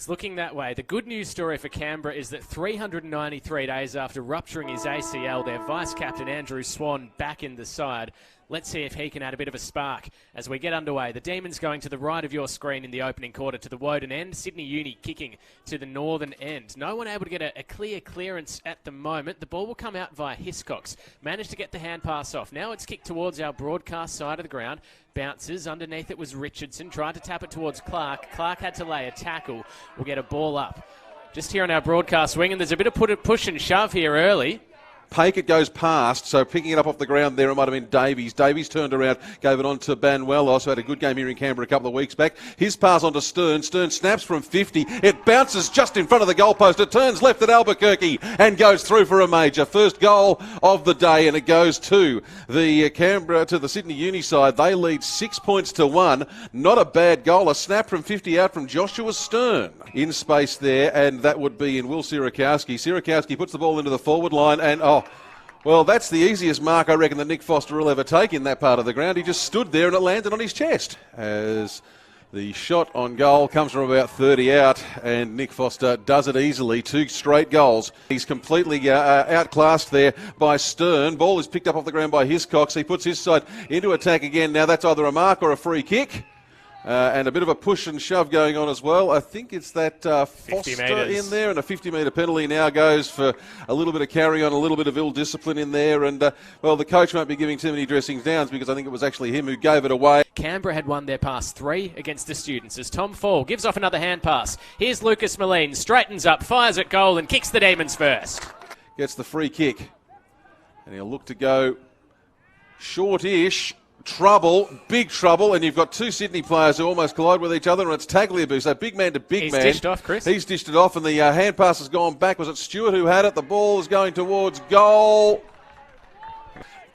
It's looking that way. The good news story for Canberra is that 393 days after rupturing his ACL, their vice-captain Andrew Swan back in the side. Let's see if he can add a bit of a spark as we get underway. The Demons going to the right of your screen in the opening quarter to the Woden end. Sydney Uni kicking to the northern end. No one able to get a clear clearance at the moment. The ball will come out via Hiscox. Managed to get the hand pass off. Now it's kicked towards our broadcast side of the ground. Bounces. Underneath it was Richardson. Tried to tap it towards Clark. Clark had to lay a tackle. We'll get a ball up. Just here on our broadcast wing, and there's a bit of push and shove here early. It goes past, so picking it up off the ground there, it might have been Davies. Davies turned around, gave it on to Banuelos, who had a good game here in Canberra a couple of weeks back. His pass on to Stern. Stern snaps from 50. It bounces just in front of the goalpost. It turns left at Albuquerque and goes through for a major. First goal of the day, and it goes to the Canberra, to the Sydney Uni side. They lead 6-1. Not a bad goal. A snap from 50 out from Joshua Stern. In space there, and that would be in Will Sierakowski. Sierakowski puts the ball into the forward line, and well, that's the easiest mark I reckon that Nick Foster will ever take in that part of the ground. He just stood there and it landed on his chest as the shot on goal comes from about 30 out, and Nick Foster does it easily. 2 straight goals. He's completely outclassed there by Stern. Ball is picked up off the ground by Hiscox. He puts his side into attack again. Now that's either a mark or a free kick. And a bit of a push and shove going on as well. I think it's that Foster in there, and a 50-metre penalty now goes for a little bit of carry on, a little bit of ill discipline in there. And, well, the coach won't be giving too many dressings downs because I think it was actually him who gave it away. Canberra had won their past 3 against the Students as Tom Fall gives off another hand pass. Here's Lucas Moline, straightens up, fires at goal and kicks the Demons first. Gets the free kick. And he'll look to go short-ish. Big trouble, and you've got 2 Sydney players who almost collide with each other, and it's Tagliabue, so big man to big man. He's dished off, Chris. He's dished it off, and the hand pass has gone back. Was it Stewart who had it? The ball is going towards goal.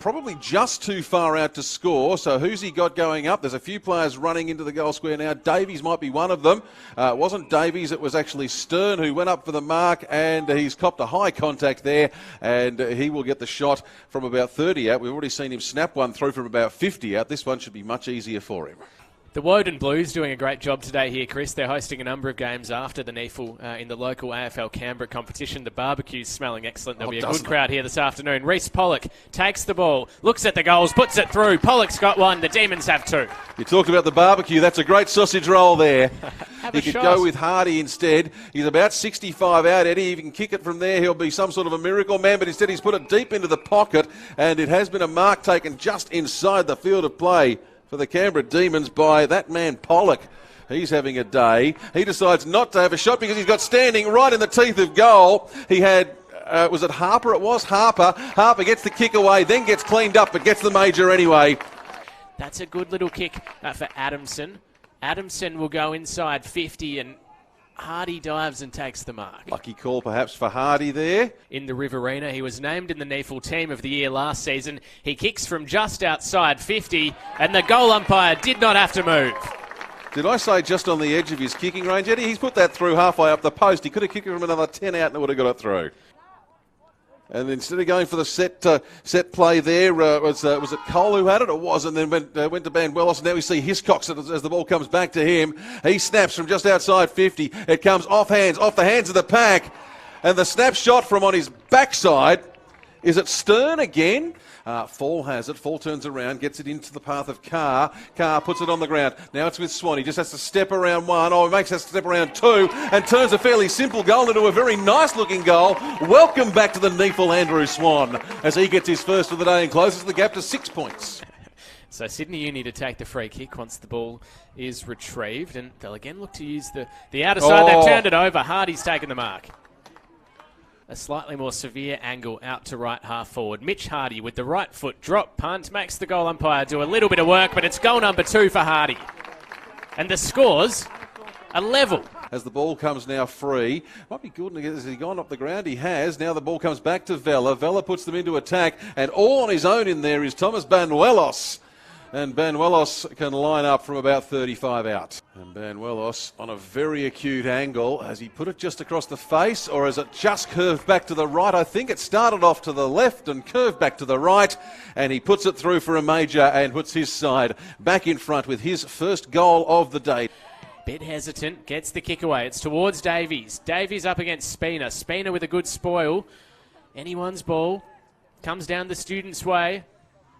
Probably just too far out to score, so who's he got going up? There's a few players running into the goal square now. Davies might be one of them. It wasn't Davies, it was actually Stern who went up for the mark, and he's copped a high contact there, and he will get the shot from about 30 out. We've already seen him snap one through from about 50 out. This one should be much easier for him. The Woden Blues doing a great job today here, Chris. They're hosting a number of games after the NEFL in the local AFL Canberra competition. The barbecue's smelling excellent. There'll be a good crowd here this afternoon. Reece Pollock takes the ball, looks at the goals, puts it through. Pollock's got one. The Demons have 2. You talked about the barbecue. That's a great sausage roll there. He could go with Hardy instead. He's about 65 out, Eddie. If he can kick it from there, he'll be some sort of a miracle man, but instead he's put it deep into the pocket, and it has been a mark taken just inside the field of play for the Canberra Demons by that man Pollock. He's having a day. He decides not to have a shot because he's got standing right in the teeth of goal. He had, was it Harper? It was Harper. Harper gets the kick away, then gets cleaned up, but gets the major anyway. That's a good little kick for Adamson. Adamson will go inside 50 and Hardy dives and takes the mark. Lucky call perhaps for Hardy there. In the Riverina, he was named in the NEFL Team of the Year last season. He kicks from just outside 50 and the goal umpire did not have to move. Did I say just on the edge of his kicking range, Eddie? He's put that through halfway up the post. He could have kicked it from another 10 out and it would have got it through. And instead of going for the set play there, was it Cole who had it? It was, and then went to Banuelos, and now we see Hiscox as the ball comes back to him. He snaps from just outside 50. It comes off the hands of the pack, and the snapshot from on his backside. Is it Stern again? Fall has it. Fall turns around, gets it into the path of Carr. Carr puts it on the ground. Now it's with Swan. He just has to step around 1. He makes us step around 2 and turns a fairly simple goal into a very nice-looking goal. Welcome back to the NEFL, Andrew Swan, as he gets his first of the day and closes the gap to 6 points. So Sydney Uni to take the free kick once the ball is retrieved, and they'll again look to use the outer side. They've turned it over. Hardy's taken the mark. A slightly more severe angle out to right half forward. Mitch Hardy with the right foot drop punt makes the goal umpire do a little bit of work, but it's goal number 2 for Hardy. And the scores are level. As the ball comes now free, might be good. Has he gone up the ground? He has. Now the ball comes back to Vella. Vella puts them into attack, and all on his own in there is Thomas Banuelos. And Banuelos can line up from about 35 out. And Banuelos on a very acute angle. Has he put it just across the face, or has it just curved back to the right? I think it started off to the left and curved back to the right. And he puts it through for a major and puts his side back in front with his first goal of the day. Bit hesitant, gets the kick away. It's towards Davies. Davies up against Spina. Spina with a good spoil. Anyone's ball. Comes down the student's way.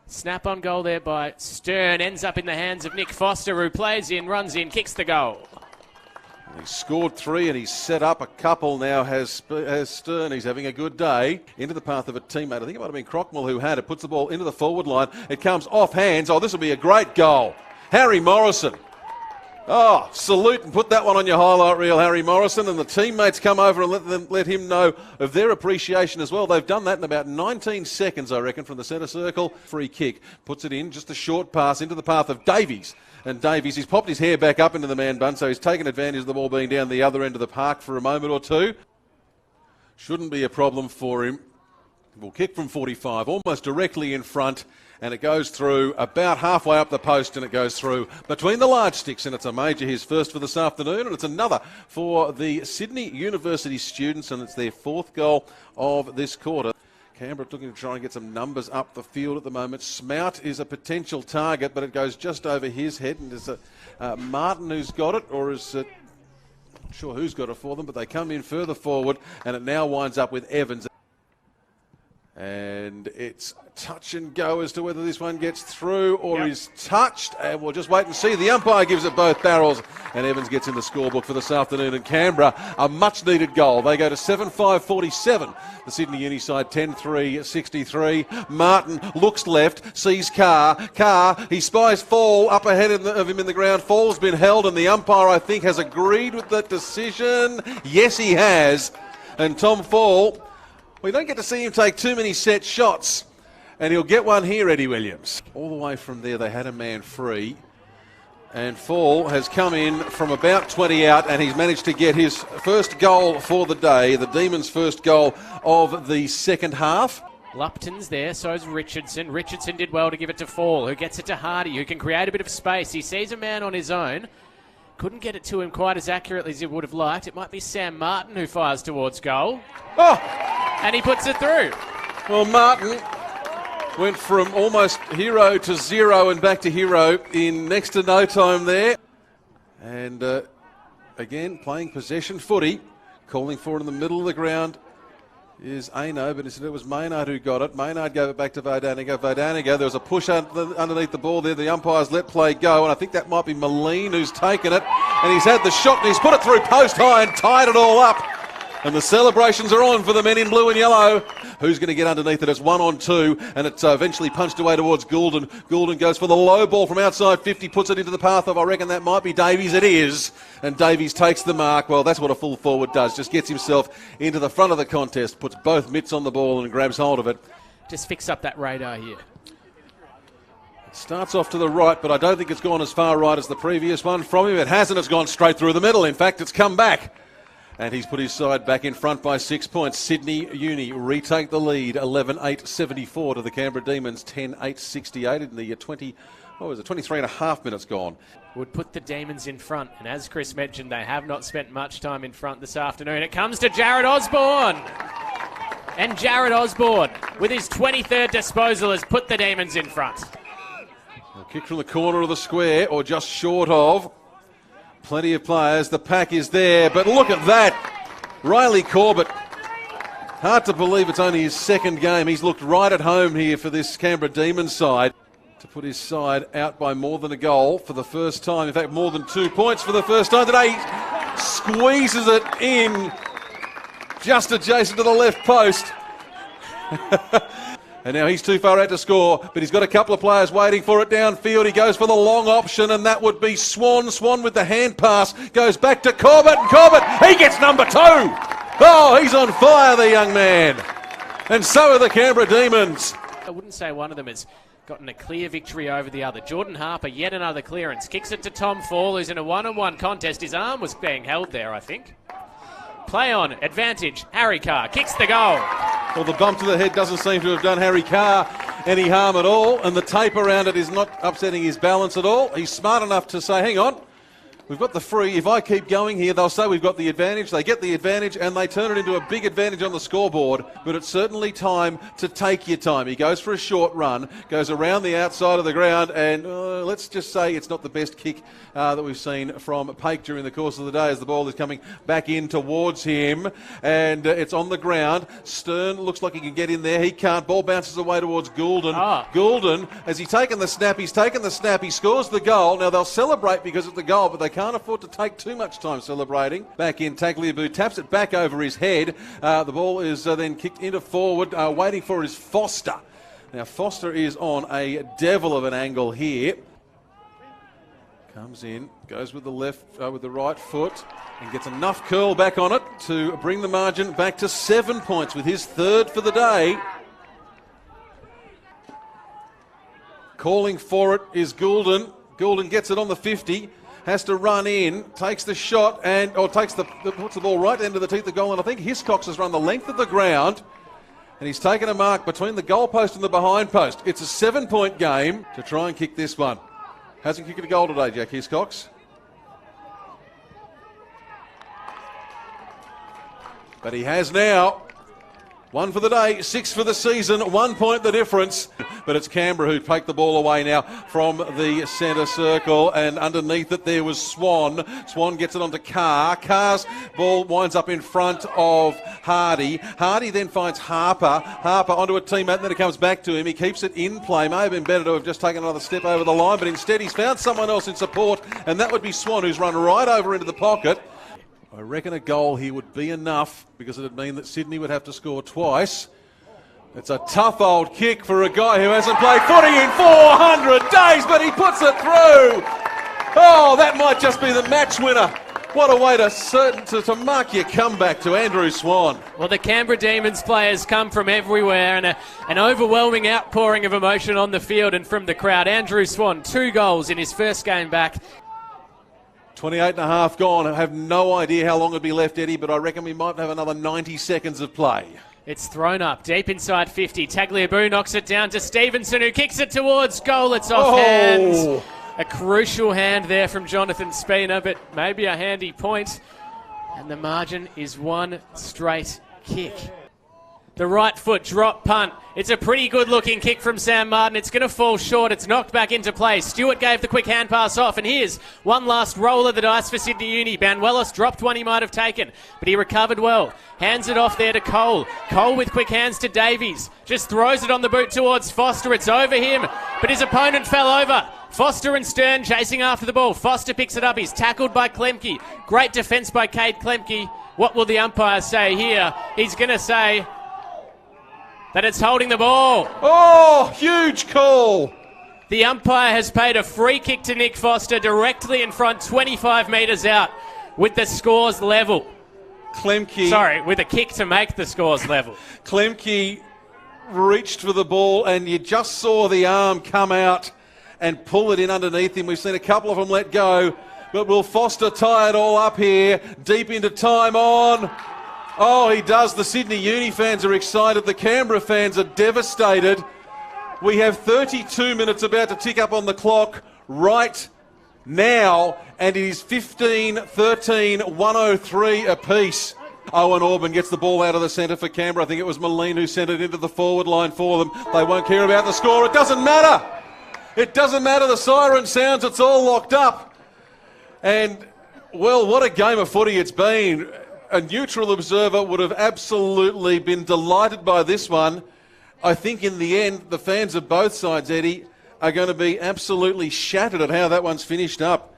Snap on goal there by Stern. Ends up in the hands of Nick Foster, who plays in, runs in, kicks the goal. He's scored 3 and he's set up a couple now, has Stern. He's having a good day. Into the path of a teammate. I think it might have been Crockmell who had it. Puts the ball into the forward line. It comes off hands. Oh, this will be a great goal. Harry Morrison. Oh, salute and put that one on your highlight reel, Harry Morrison. And the teammates come over and let him know of their appreciation as well. They've done that in about 19 seconds, I reckon, from the centre circle. Free kick. Puts it in. Just a short pass into the path of Davies. And Davies, he's popped his hair back up into the man bun, so he's taken advantage of the ball being down the other end of the park for a moment or two. Shouldn't be a problem for him. Will kick from 45, almost directly in front, and it goes through about halfway up the post, and it goes through between the large sticks, and it's a major, his first for this afternoon, and it's another for the Sydney University students, and it's their 4th goal of this quarter. Canberra looking to try and get some numbers up the field at the moment. Smout is a potential target, but it goes just over his head, and there's Martin who's got it, or is it... Not sure who's got it for them, but they come in further forward, and it now winds up with Evans. And it's touch and go as to whether this one gets through or is touched. And we'll just wait and see. The umpire gives it both barrels. And Evans gets in the scorebook for this afternoon. And Canberra, a much-needed goal. They go to 7-5-47. The Sydney Uni side 10-3-63. Martin looks left, sees Carr. He spies Fall up ahead of him in the ground. Fall's been held, and the umpire, I think, has agreed with that decision. Yes, he has. And Tom Fall... We don't get to see him take too many set shots, and he'll get one here, Eddie Williams. All the way from there, they had a man free, and Fall has come in from about 20 out, and he's managed to get his first goal for the day, the Demons' first goal of the second half. Lupton's there, so is Richardson. Richardson did well to give it to Fall, who gets it to Hardy, who can create a bit of space. He sees a man on his own. Couldn't get it to him quite as accurately as he would have liked. It might be Sam Martin who fires towards goal. Oh! And he puts it through. Well, Martin went from almost hero to zero and back to hero in next to no time there. And again, playing possession footy. Calling for it in the middle of the ground is Aino, but instead it was Maynard who got it. Maynard gave it back to Vodaniga. There was a push underneath the ball there. The umpires let play go, and I think that might be Moline who's taken it. And he's had the shot, and he's put it through post high and tied it all up. And the celebrations are on for the men in blue and yellow. Who's going to get underneath it? It's 1-on-2, and it's eventually punched away towards Goulden. Goulden goes for the low ball from outside 50, puts it into the path of, I reckon that might be Davies. It is. And Davies takes the mark. Well, that's what a full forward does. Just gets himself into the front of the contest, puts both mitts on the ball and grabs hold of it. Just fix up that radar here. It starts off to the right, but I don't think it's gone as far right as the previous one from him. It hasn't. It's gone straight through the middle. In fact, it's come back. And he's put his side back in front by 6 points. Sydney Uni retake the lead, 11-8-74 to the Canberra Demons, 10-8-68 in the 23 and a half minutes gone. Would put the Demons in front, and as Chris mentioned, they have not spent much time in front this afternoon. It comes to Jared Osborne. And Jared Osborne, with his 23rd disposal, has put the Demons in front. A kick from the corner of the square, or just short of. Plenty of players. The pack is there, but look at that. Riley Corbett. Hard to believe it's only his second game. He's looked right at home here for this Canberra Demons side to put his side out by more than a goal for the first time. In fact, more than 2 points for the first time today. He squeezes it in just adjacent to the left post. And now he's too far out to score, but he's got a couple of players waiting for it downfield. He goes for the long option, and that would be Swan. Swan with the hand pass goes back to Corbett, and Corbett, he gets number 2. Oh, he's on fire, the young man. And so are the Canberra Demons. I wouldn't say one of them has gotten a clear victory over the other. Jordan Harper, yet another clearance. Kicks it to Tom Fall, who's in a one-on-one contest. His arm was being held there, I think. Play on, advantage, Harry Carr kicks the goal. Well, the bump to the head doesn't seem to have done Harry Carr any harm at all, and the tape around it is not upsetting his balance at all. He's smart enough to say, hang on, We've got the free. If I keep going here, they'll say we've got the advantage. They get the advantage and they turn it into a big advantage on the scoreboard. But it's certainly time to take your time. He goes for a short run, goes around the outside of the ground, and let's just say it's not the best kick that we've seen from Paik during the course of the day as the ball is coming back in towards him. And it's on the ground. Stern looks like he can get in there. He can't. Ball bounces away towards Goulden. Goulden, has he taken the snap? He's taken the snap. He scores the goal. Now they'll celebrate because it's the goal, but they can't afford to take too much time celebrating. Back in, Tagliabue taps it back over his head. The ball is then kicked into forward. Waiting for it is Foster. Now Foster is on a devil of an angle here. Comes in, goes with the with the right foot, and gets enough curl back on it to bring the margin back to 7 points with his third for the day. Calling for it is Goulden. Goulden gets it on the 50. Has to run in, takes the shot, puts the ball right into the teeth of the goal, and I think Hiscox has run the length of the ground, and he's taken a mark between the goal post and the behind post. It's a 7-point game to try and kick this one. Hasn't kicked a goal today, Jack Hiscox. But he has now. 1 for the day, 6 for the season, 1 point the difference. But it's Canberra who take the ball away now from the centre circle, and underneath it there was Swan. Swan gets it onto Carr. Carr's ball winds up in front of Hardy. Hardy then finds Harper. Harper onto a teammate, and then it comes back to him. He keeps it in play. May have been better to have just taken another step over the line, but instead he's found someone else in support, and that would be Swan, who's run right over into the pocket. I reckon a goal here would be enough because it would mean that Sydney would have to score twice. It's a tough old kick for a guy who hasn't played footy in 400 days, but he puts it through. Oh, that might just be the match winner. What a way to mark your comeback to Andrew Swan. Well, the Canberra Demons players come from everywhere, and an overwhelming outpouring of emotion on the field and from the crowd. Andrew Swan, 2 goals in his first game back. 28 and a half gone. I have no idea how long it'll be left, Eddie, but I reckon we might have another 90 seconds of play. It's thrown up deep inside 50. Tagliabue knocks it down to Stevenson, who kicks it towards goal. It's off hands. A crucial hand there from Jonathan Spina, but maybe a handy point. And the margin is 1 straight kick. The right foot drop punt. It's a pretty good looking kick from Sam Martin. It's going to fall short. It's knocked back into play. Stewart gave the quick hand pass off, and here's one last roll of the dice for Sydney Uni. Banuelos dropped one he might have taken, but he recovered well. Hands it off there to Cole. Cole with quick hands to Davies. Just throws it on the boot towards Foster. It's over him, but his opponent fell over. Foster and Stern chasing after the ball. Foster picks it up. He's tackled by Klemke. Great defence by Cade Klemke. What will the umpire say here? He's going to say that it's holding the ball. Oh, huge call. The umpire has paid a free kick to Nick Foster directly in front, 25 metres out, with the scores level. With a kick to make the scores level. Klemke reached for the ball, and you just saw the arm come out and pull it in underneath him. We've seen a couple of them let go, but will Foster tie it all up here? Deep into time on. Oh, he does. The Sydney Uni fans are excited. The Canberra fans are devastated. We have 32 minutes about to tick up on the clock right now, and it is 15-13, 103 apiece. Owen Orban gets the ball out of the centre for Canberra. I think it was Moline who sent it into the forward line for them. They won't care about the score. It doesn't matter. It doesn't matter. The siren sounds. It's all locked up. And, well, what a game of footy it's been. A neutral observer would have absolutely been delighted by this one. I think in the end, the fans of both sides, Eddie, are going to be absolutely shattered at how that one's finished up.